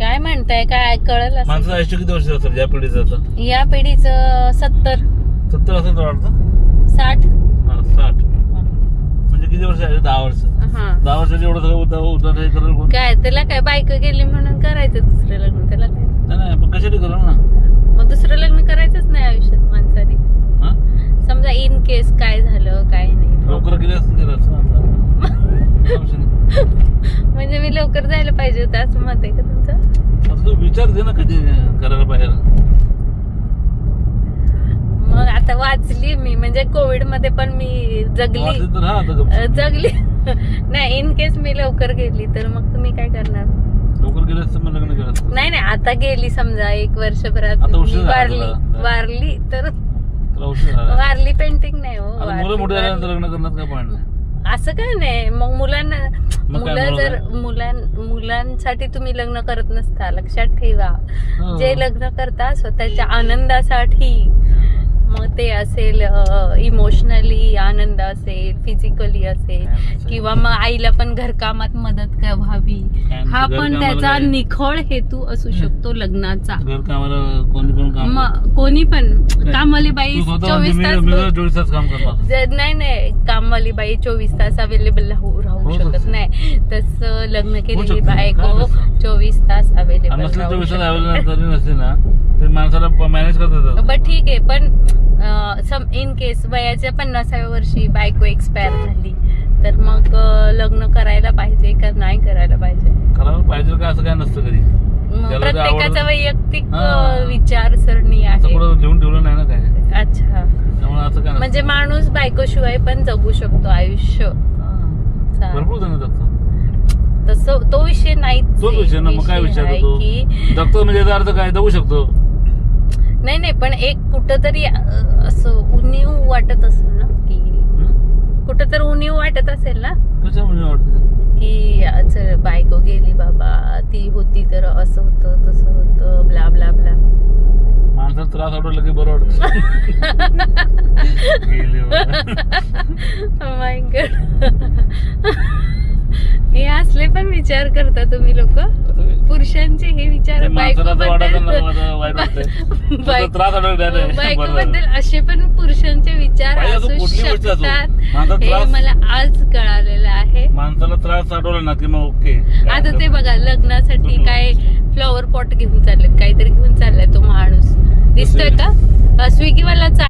काय म्हणताय, काय कळलं असं? माणसाचं आयुष्य किती वर्ष असेल या पिढीचं आता? या पिढीचं 70 असेल तर वाटतं. 60. 60 म्हणजे किती वर्ष आहे? 10 वर्ष. हा 10 वर्षात एवढं सगळं उद्धार हे करेल कोण? काय त्याला काय, बायको गेली म्हणून करायचं दुसरं लग्न, त्याला काय? नाही पण कशासाठी करेल ना. मग दुसरं लग्न करायचंच नाही आयुष्यात माणसाने. हा? समजा इन केस काय झालं काय नाही, लवकर गेलं असतं गेलं असतं आता. म्हणजे मी लवकर जायला पाहिजे होतं असं मत आहे का तुमचं? आता तू विचार दे ना कधी करायला बाहेर. मग आता वाचली मी, म्हणजे कोविड मध्ये पण मी जगली वाचलं तर हा आता गप्प. जगली नाही. इन केस मी लवकर गेली तर मग तुम्ही काय करणार? लवकर गेलं असतं मग लग्न केलं असतं. नाही आता गेली समजा 1 वर्षभरात आता उशीर झाला वारली तुला. वारली तर तुला उशीर झाला. वारली पेंटिंग नाही हो, आता वारली, मुलं मोठे वारली. झाल्यानंतर लग्न करण्यात काय पॉईंट नाही. असं काय नाही. मग मुलांना मग काय मुलं जर मुलांसाठी तुम्ही लग्न करत नसता, लक्षात ठेवा. हो. जे लग्न करता स्वतःच्या आनंदासाठी, मग ते असेल इमोशनली आनंद असेल, फिजिकली असेल, किंवा मग आईला पण घरकामात मदत व्हावी, हा पण त्याचा निखळ हेतू असू शकतो लग्नाचा. घर कामाला कोणी पण काम मग कोणी पण कामवाली बाई तू स्वतः 24 म्हणजे तास मी 24 तास काम करणार. नाही कामवाली बाई 24 तास अवेलेबल राहू हो शकत तसं. नाही. तसं लग्न केलेली शकतं. बायको काय नसतं. 24 तास आणि अवेलेबल नसलं राहू 24 तास शकते. अवेलेबल तरी नसते ना ते माणसाला मॅनेज करता येतात. बट ठीक आहे, पण इन केस वयाच्या 50व्या वर्षी बायको एक्सपायर झाली तर मग लग्न करायला पाहिजे का नाही करायला पाहिजे? करायला पाहिजे का असं काय नसतं कधी. मग ज्याला ते प्रत्येकाचा आवडतं. वैयक्तिक हा. विचारसरणी असं आहे. कुठं लिहून ठेवलं नाही ना काय. अच्छा, त्यामुळे असं काय म्हणजे माणूस बायकोशिवाय पण जगू शकतो आयुष्य. नसतं. भरपूर जण जगतात. तसं तो विषय नाही. तोच विषय ना मग काय विचारतो तो की जगतो म्हणजे याचा अर्थ काय जगू शकतो. नाही पण एक कुठंतरी असं उणीव वाटत असेल ना, की कुठंतरी उणीव वाटत असेल ना, कशामुळे वाटतं की चल बायको गेली बाबा, ती होती तर असं होतं तसं होतं ब्ला ब्ला ब्ला. माणसाला त्रास आवडला की बरं वाटतं. गेली बाबा. माय गॉड, हे असले पण विचार करता तुम्ही लोक. पुरुषांचे हे विचार बायकोबद्दल असे पण पुरुषांचे विचार असू शकतात, हे मला आज कळालेलं आहे. माणसाला त्रास आठवला ना की मग ओके. आता ते बघा, लग्नासाठी काय फ्लॉवर पॉट घेऊन चाललेत, काहीतरी घेऊन चाललाय तो माणूस, दिसतोय का? स्विगीवाला